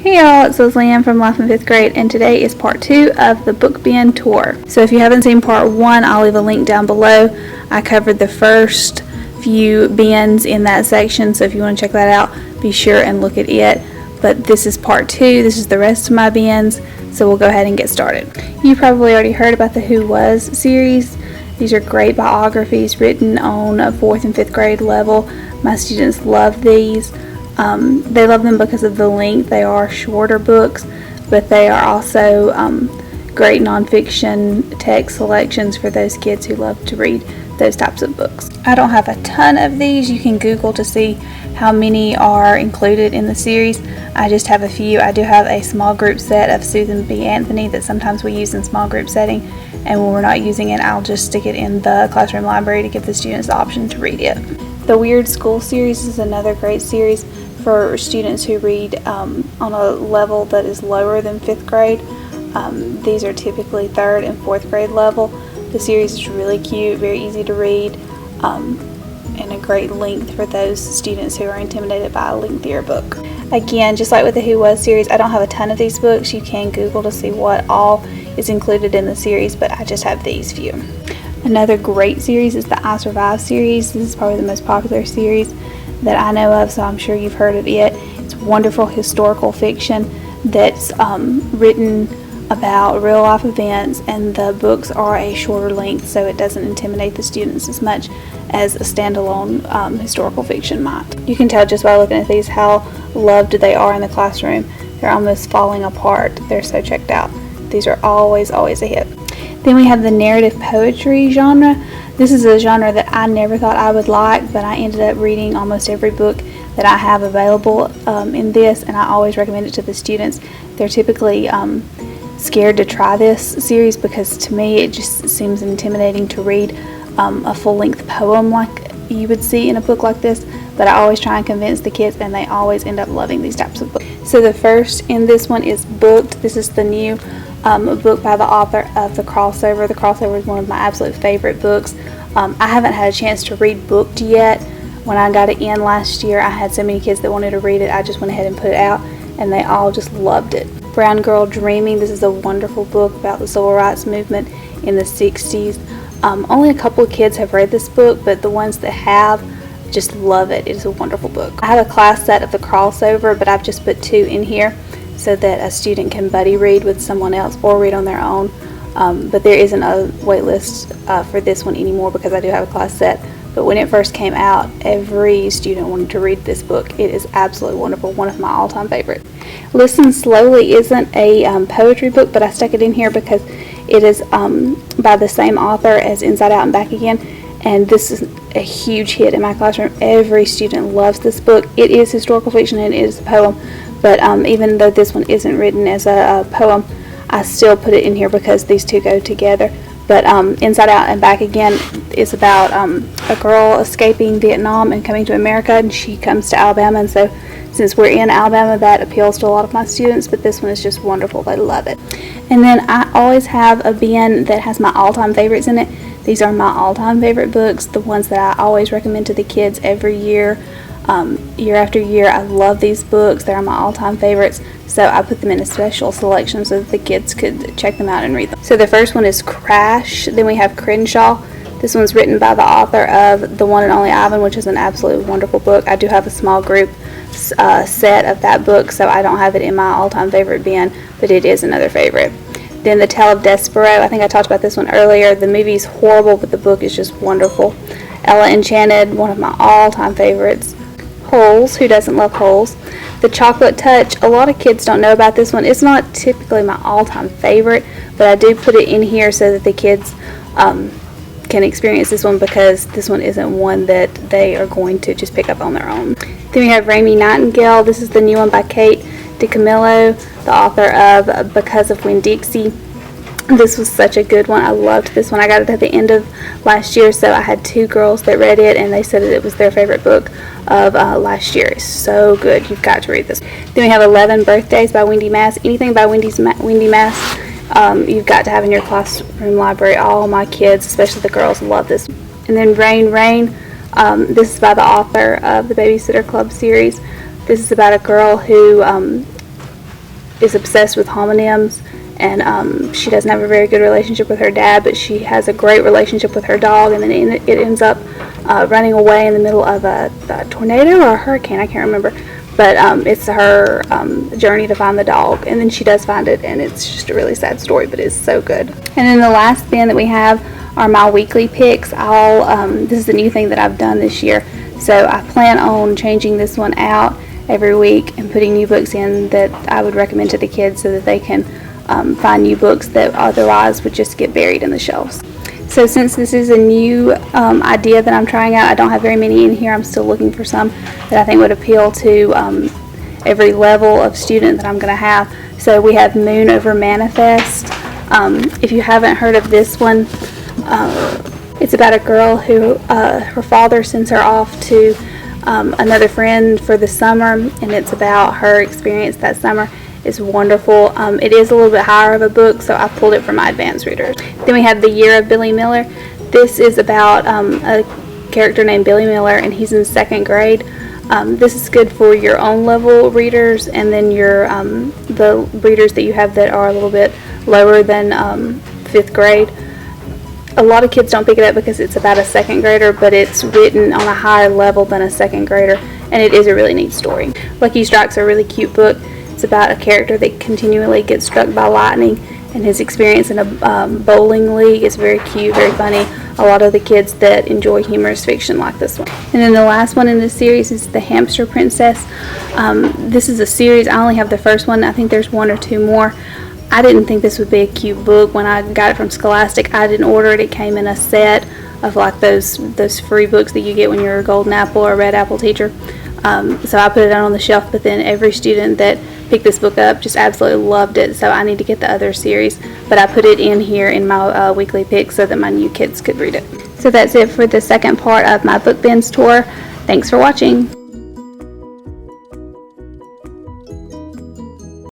Hey y'all, it's Leslie Ann from Life in 5th grade, and today is part 2 of the book bin tour. So if you haven't seen part 1, I'll leave a link down below. I covered the first few bins in that section, so if you want to check that out, be sure and look at it. But this is part 2, this is the rest of my bins, so we'll go ahead and get started. You probably already heard about the Who Was series. These are great biographies written on a 4th and 5th grade level. My students love these. They love them because of the length. They are shorter books, but they are also great nonfiction text selections for those kids who love to read those types of books. I don't have a ton of these. You can Google to see how many are included in the series. I just have a few. I do have a small group set of Susan B. Anthony that sometimes we use in small group setting, and when we're not using it, I'll just stick it in the classroom library to give the students the option to read it. The Weird School series is another great series for students who read on a level that is lower than 5th grade. These are typically 3rd and 4th grade level. The series is really cute, very easy to read, and a great length for those students who are intimidated by a lengthier book. Again, just like with the Who Was series, I don't have a ton of these books. You can Google to see what all is included in the series, but I just have these few. Another great series is the I Survive series. This is probably the most popular series that I know of, so I'm sure you've heard of it. It's wonderful historical fiction that's written about real life events, and the books are a shorter length, so it doesn't intimidate the students as much as a standalone historical fiction might. You can tell just by looking at these how loved they are in the classroom. They're almost falling apart. They're so checked out. These are always a hit. Then we have the narrative poetry genre. This is a genre that I never thought I would like, but I ended up reading almost every book that I have available in this, and I always recommend it to the students. They're typically scared to try this series because to me it just seems intimidating to read a full-length poem like you would see in a book like this, but I always try and convince the kids, and they always end up loving these types of books. So the first in this one is Booked. This is the new book by the author of The Crossover. The Crossover is one of my absolute favorite books. I haven't had a chance to read Booked yet. When I got it in last year, I had so many kids that wanted to read it, I just went ahead and put it out, and they all just loved it. Brown Girl Dreaming. This is a wonderful book about the civil rights movement in the 60s. Only a couple of kids have read this book, but the ones that have just love it. It is a wonderful book. I have a class set of The Crossover, but I've just put 2 in here so that a student can buddy read with someone else or read on their own. But there isn't a wait list for this one anymore because I do have a class set. But when it first came out, every student wanted to read this book. It is absolutely wonderful, one of my all-time favorites. Listen Slowly isn't a poetry book, but I stuck it in here because it is by the same author as Inside Out and Back Again, and this is a huge hit in my classroom. Every student loves this book. It is historical fiction and it is a poem, but even though this one isn't written as a poem, I still put it in here because these two go together. But Inside Out and Back Again is about a girl escaping Vietnam and coming to America, and she comes to Alabama, and so since we're in Alabama, that appeals to a lot of my students, but this one is just wonderful. They love it. And then I always have a bin that has my all-time favorites in it. These are my all-time favorite books, the ones that I always recommend to the kids every year. Year after year, I love these books. They're my all-time favorites, so I put them in a special selection so that the kids could check them out and read them. So the first one is Crash. Then we have Crenshaw. This one's written by the author of The One and Only Ivan, which is an absolutely wonderful book. I do have a small group set of that book, so I don't have it in my all-time favorite bin, but it is another favorite. Then The Tale of Despereaux. I think I talked about this one earlier. The movie is horrible, but the book is just wonderful. Ella Enchanted, one of my all-time favorites. Holes, who doesn't love Holes? The Chocolate Touch. A lot of kids don't know about this one. It's not typically my all-time favorite, but I do put it in here so that the kids can experience this one, because this one isn't one that they are going to just pick up on their own. Then we have Nightingale. This is the new one by Kate DiCamillo, the author of Because of Winn-Dixie. This was such a good one. I loved this one. I got it at the end of last year, so I had 2 girls that read it, and they said that it was their favorite book of last year. It's so good. You've got to read this. Then we have 11 Birthdays by Wendy Mass. Anything by Wendy Mass, you've got to have in your classroom library. All my kids, especially the girls, love this. And then Rain. This is by the author of the Babysitter Club series. This is about a girl who is obsessed with homonyms, and she doesn't have a very good relationship with her dad, but she has a great relationship with her dog, and then it ends up running away in the middle of a tornado or a hurricane, I can't remember, but it's her journey to find the dog, and then she does find it, and it's just a really sad story, but it's so good. And then the last bin that we have are my weekly picks. This is a new thing that I've done this year, so I plan on changing this one out every week and putting new books in that I would recommend to the kids so that they can find new books that otherwise would just get buried in the shelves. So since this is a new idea that I'm trying out, I don't have very many in here. I'm still looking for some that I think would appeal to every level of student that I'm going to have. So we have Moon Over Manifest. If you haven't heard of this one, it's about a girl who her father sends her off to another friend for the summer, and it's about her experience that summer. It's wonderful. It is a little bit higher of a book, so I pulled it from my advanced readers. Then we have The Year of Billy Miller. This is about a character named Billy Miller, and he's in 2nd grade. This is good for your own level readers, and then your the readers that you have that are a little bit lower than 5th grade. A lot of kids don't pick it up because it's about a 2nd grader, but it's written on a higher level than a 2nd grader, and it is a really neat story. Lucky Strike's a really cute book. It's about a character that continually gets struck by lightning, and his experience in a bowling league is very cute, very funny. A lot of the kids that enjoy humorous fiction like this one. And then the last one in this series is The Hamster Princess. This is a series. I only have the first one. I think there's 1 or 2 more. I didn't think this would be a cute book when I got it from Scholastic. I didn't order it. It came in a set of like those free books that you get when you're a Golden Apple or a Red Apple teacher. So I put it on the shelf, but then every student that picked this book up just absolutely loved it, so I need to get the other series, but I put it in here in my weekly pick so that my new kids could read it. So that's it for the second part of my book bins tour. Thanks for watching.